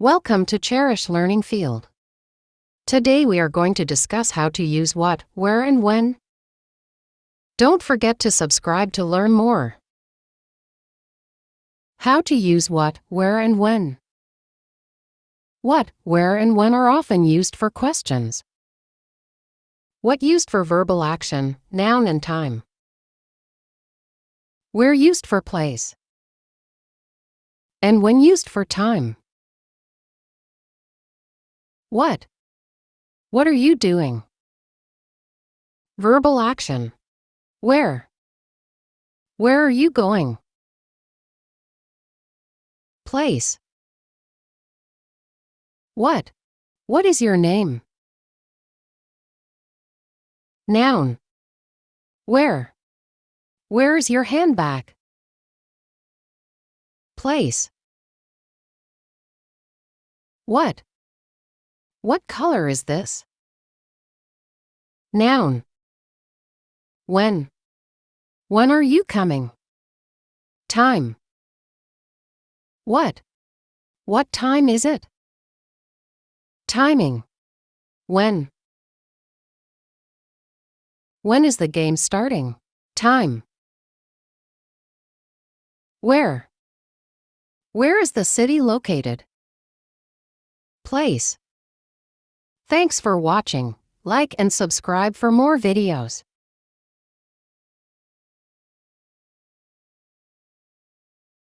Welcome to Cherish Learning Field. Today we are going to discuss how to use what, where and when. Don't forget to subscribe to learn more. How to use what, where and when. What, where and when are often used for questions. What used for verbal action, noun and time. Where used for place. And when used for time. What? What are you doing? Verbal action. Where? Where are you going? Place. What? What is your name? Noun. Where? Where is your handbag? Place. What? What color is this? Noun. When? When are you coming? Time. What? What time is it? Timing. When? When is the game starting? Time. Where? Where is the city located? Place. Thanks for watching. Like and subscribe for more videos.